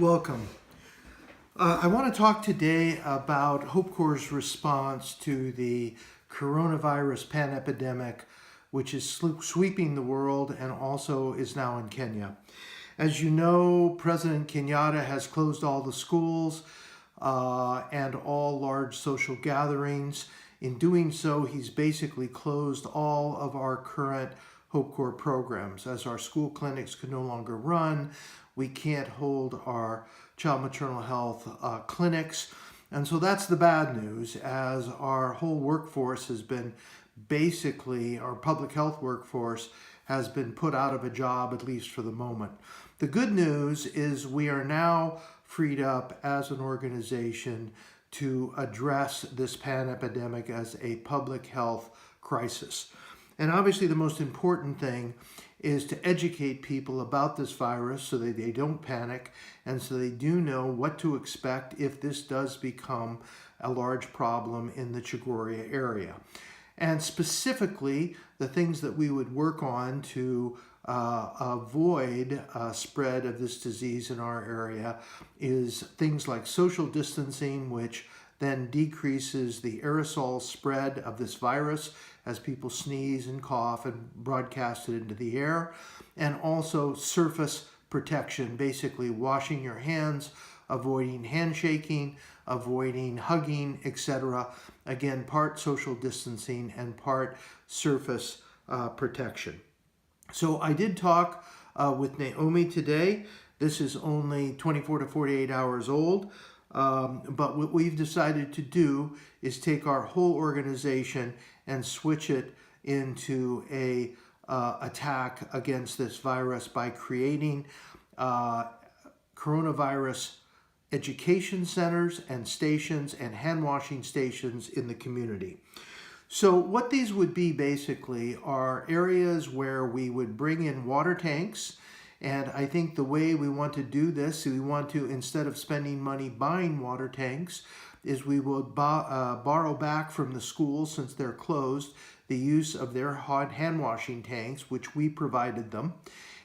Welcome. I want to talk today about HopeCore's response to the coronavirus epidemic, which is sweeping the world and also is now in Kenya. As you know, President Kenyatta has closed all the schools and all large social gatherings. In doing so, he's basically closed all of our current HopeCore programs. As our school clinics can no longer run, we can't hold our child maternal health clinics. And so that's the bad news, as our whole workforce has been basically, our public health workforce has been put out of a job, at least for the moment. The good news is we are now freed up as an organization to address this epidemic as a public health crisis. And obviously the most important thing is to educate people about this virus so that they don't panic and so they do know what to expect if this does become a large problem in the Chagorria area. And specifically, the things that we would work on to avoid spread of this disease in our area is things like social distancing, which then decreases the aerosol spread of this virus as people sneeze and cough and broadcast it into the air, and also surface protection, basically washing your hands, avoiding handshaking, avoiding hugging, etc. Again, part social distancing and part surface protection. So I did talk with Naomi today. This is only 24 to 48 hours old. But what we've decided to do is take our whole organization and switch it into a attack against this virus by creating coronavirus education centers and stations and hand washing stations in the community. So what these would be basically are areas where we would bring in water tanks. And I think the way we want to do this, we want to, instead of spending money buying water tanks, is we will borrow back from the schools, since they're closed, the use of their hot hand washing tanks, which we provided them,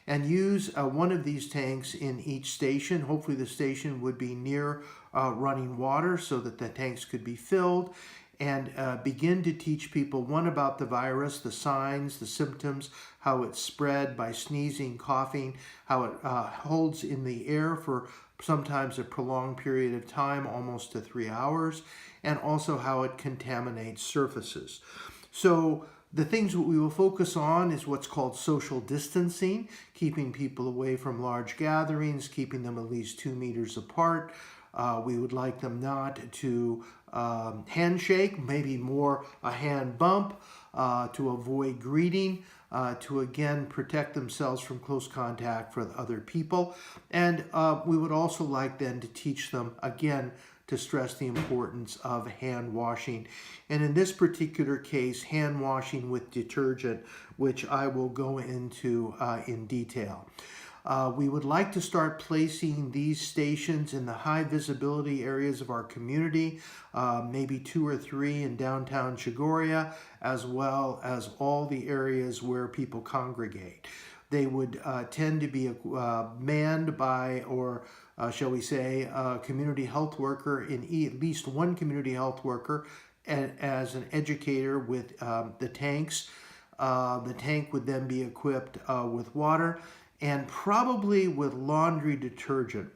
and use one of these tanks in each station. Hopefully the station would be near running water so that the tanks could be filled, and begin to teach people, one, about the virus, the signs, the symptoms, how it's spread by sneezing, coughing, how it holds in the air for sometimes a prolonged period of time, almost to 3 hours, and also how it contaminates surfaces. So the things that we will focus on is what's called social distancing, keeping people away from large gatherings, keeping them at least 2 meters apart. We would like them not to handshake, maybe more a hand bump, to avoid greeting, to again protect themselves from close contact with other people. And we would also like then to teach them again to stress the importance of hand washing. And in this particular case, hand washing with detergent, which I will go into in detail. We would like to start placing these stations in the high visibility areas of our community, maybe 2 or 3 in downtown Chagorria, as well as all the areas where people congregate. They would tend to be manned by, or shall we say, a community health worker, in at least one community health worker, as an educator with the tanks. The tank would then be equipped with water and probably with laundry detergent.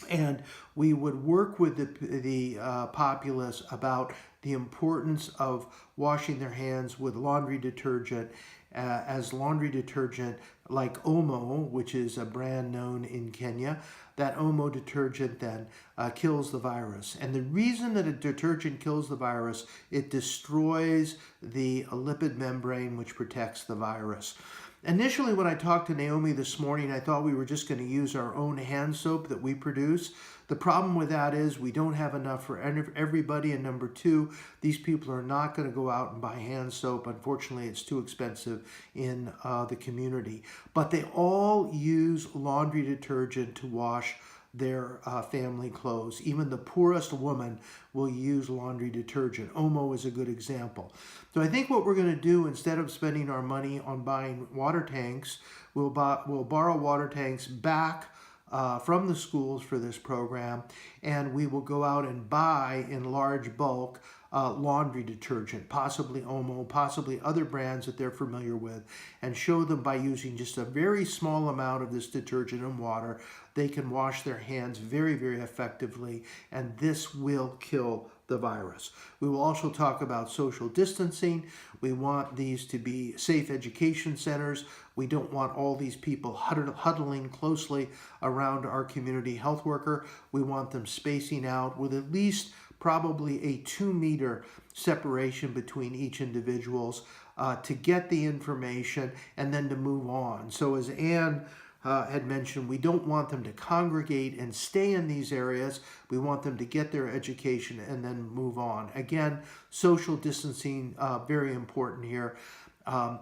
And we would work with the populace about the importance of washing their hands with laundry detergent, as laundry detergent like Omo, which is a brand known in Kenya, that Omo detergent then kills the virus. And the reason that a detergent kills the virus, it destroys the lipid membrane which protects the virus. Initially, when I talked to Naomi this morning, I thought we were just going to use our own hand soap that we produce. The problem with that is we don't have enough for everybody, and number 2, these people are not going to go out and buy hand soap. Unfortunately, it's too expensive in the community. But they all use laundry detergent to wash their family clothes. Even the poorest woman will use laundry detergent. Omo is a good example. So I think what we're going to do, instead of spending our money on buying water tanks, we'll borrow water tanks back from the schools for this program, and we will go out and buy in large bulk laundry detergent, possibly Omo, possibly other brands that they're familiar with, and show them by using just a very small amount of this detergent and water, they can wash their hands very, very effectively, and this will kill the virus. We will also talk about social distancing. We want these to be safe education centers. We don't want all these people huddling closely around our community health worker. We want them spacing out with at least probably a 2-meter separation between each individuals to get the information and then to move on. So as Anne had mentioned, we don't want them to congregate and stay in these areas. We want them to get their education and then move on. Again, social distancing, very important here.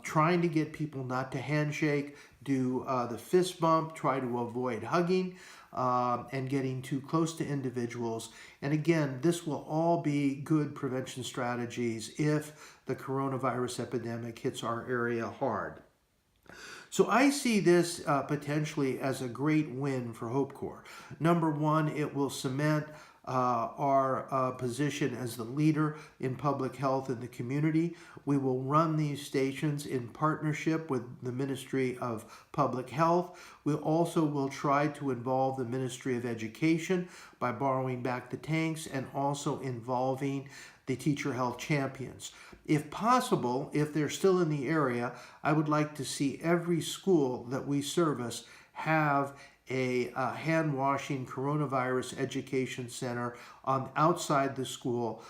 Trying to get people not to handshake, do the fist bump, try to avoid hugging and getting too close to individuals. And again, this will all be good prevention strategies if the coronavirus epidemic hits our area hard. So I see this potentially as a great win for HopeCore. Number one, it will cement our position as the leader in public health in the community. We will run these stations in partnership with the Ministry of Public Health. We also will try to involve the Ministry of Education by borrowing back the tanks and also involving the teacher health champions. If possible, if they're still in the area, I would like to see every school that we service have a hand-washing coronavirus education center outside the school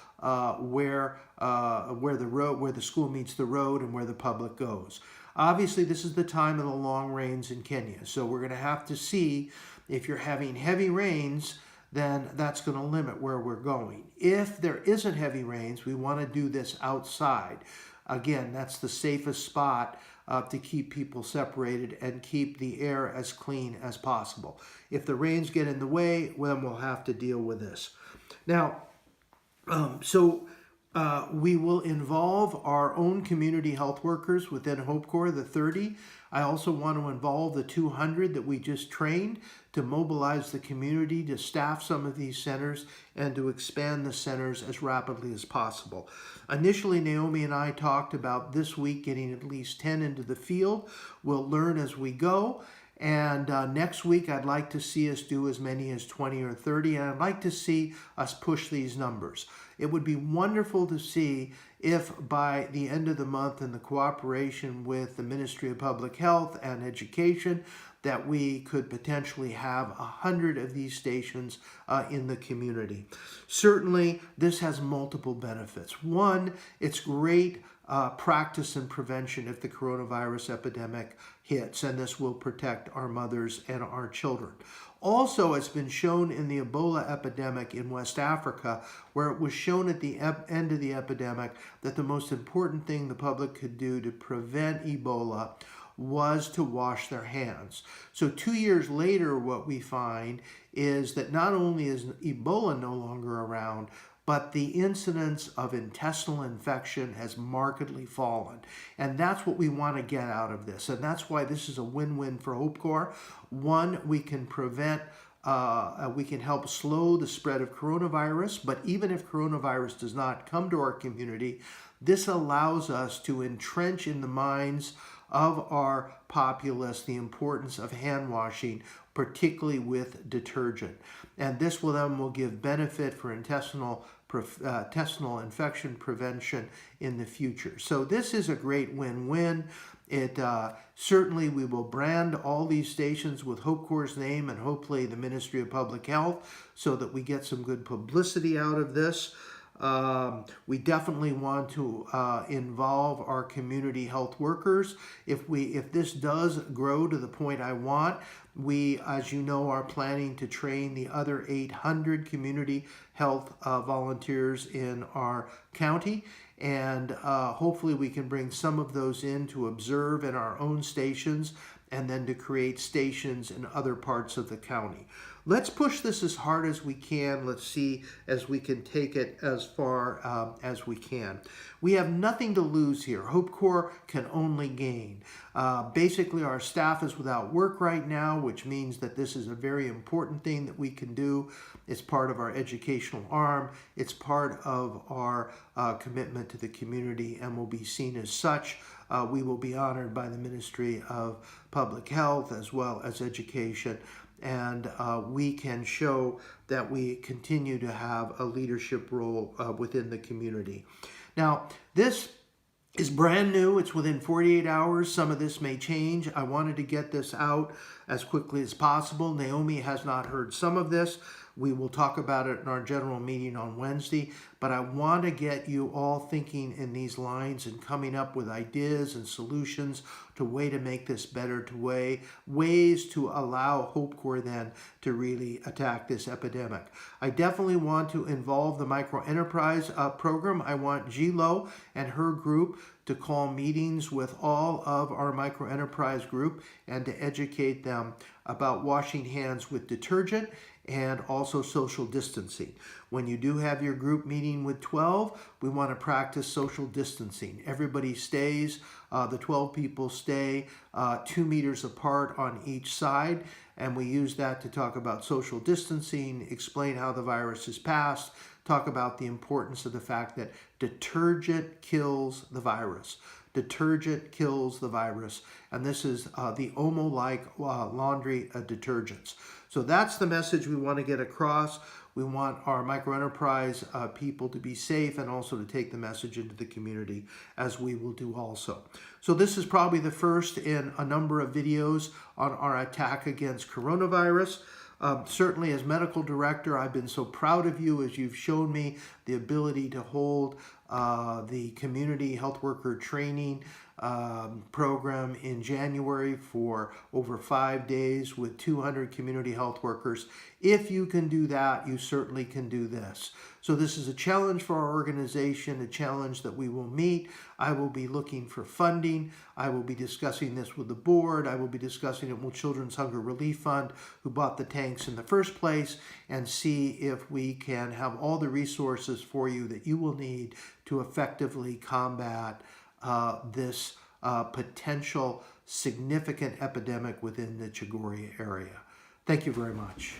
where the school meets the road and where the public goes. Obviously, this is the time of the long rains in Kenya, so we're going to have to see if you're having heavy rains, then that's going to limit where we're going. If there isn't heavy rains, we want to do this outside. Again, that's the safest spot to keep people separated and keep the air as clean as possible. If the rains get in the way, then we'll have to deal with this. Now, we will involve our own community health workers within HopeCore, the 30. I also want to involve the 200 that we just trained to mobilize the community to staff some of these centers and to expand the centers as rapidly as possible. Initially, Naomi and I talked about this week getting at least 10 into the field. We'll learn as we go. And next week, I'd like to see us do as many as 20 or 30, and I'd like to see us push these numbers. It would be wonderful to see if by the end of the month, in the cooperation with the Ministry of Public Health and Education, that we could potentially have 100 of these stations in the community. Certainly, this has multiple benefits. One, it's great practice and prevention if the coronavirus epidemic hits, and this will protect our mothers and our children. Also, it's been shown in the Ebola epidemic in West Africa, where it was shown at the end of the epidemic that the most important thing the public could do to prevent Ebola was to wash their hands. So 2 years later, what we find is that not only is Ebola no longer around, but the incidence of intestinal infection has markedly fallen. And that's what we want to get out of this. And that's why this is a win-win for HopeCore. One, we can prevent, we can help slow the spread of coronavirus, but even if coronavirus does not come to our community, this allows us to entrench in the minds of our populace the importance of hand washing, particularly with detergent. And this will give benefit for intestinal infection prevention in the future. So this is a great win-win. It certainly, we will brand all these stations with HopeCore's name and hopefully the Ministry of Public Health so that we get some good publicity out of this. We definitely want to involve our community health workers. If this does grow to the point I want, we, as you know, are planning to train the other 800 community health volunteers in our county. And hopefully we can bring some of those in to observe in our own stations and then to create stations in other parts of the county. Let's push this as hard as we can. Let's see as we can take it as far as we can. We have nothing to lose here. HopeCore can only gain. Basically, our staff is without work right now, which means that this is a very important thing that we can do. It's part of our educational arm. It's part of our commitment to the community and will be seen as such. We will be honored by the Ministry of Public Health as well as Education, and we can show that we continue to have a leadership role within the community. Now, this is brand new. It's within 48 hours. Some of this may change. I wanted to get this out as quickly as possible. Naomi has not heard some of this. We will talk about it in our general meeting on Wednesday, but I want to get you all thinking in these lines and coming up with ideas and solutions to way to make this better, to ways to allow HopeCore then to really attack this epidemic. I definitely want to involve the microenterprise program. I want Gilo and her group to call meetings with all of our microenterprise group and to educate them about washing hands with detergent and also social distancing. When you do have your group meeting with 12, we want to practice social distancing. Everybody stays, the 12 people stay 2 meters apart on each side, and we use that to talk about social distancing, explain how the virus is passed, talk about the importance of the fact that detergent kills the virus. Detergent kills the virus, and this is the Omo-like laundry detergents. So that's the message we want to get across. We want our microenterprise people to be safe and also to take the message into the community, as we will do also. So this is probably the first in a number of videos on our attack against coronavirus. Certainly as medical director, I've been so proud of you as you've shown me the ability to hold the community health worker training program in January for over 5 days with 200 community health workers. If you can do that, you certainly can do this. So this is a challenge for our organization, a challenge that we will meet. I will be looking for funding. I will be discussing this with the board. I will be discussing it with Children's Hunger Relief Fund, who bought the tanks in the first place, and see if we can have all the resources for you that you will need to effectively combat this potential significant epidemic within the Chagori area. Thank you very much.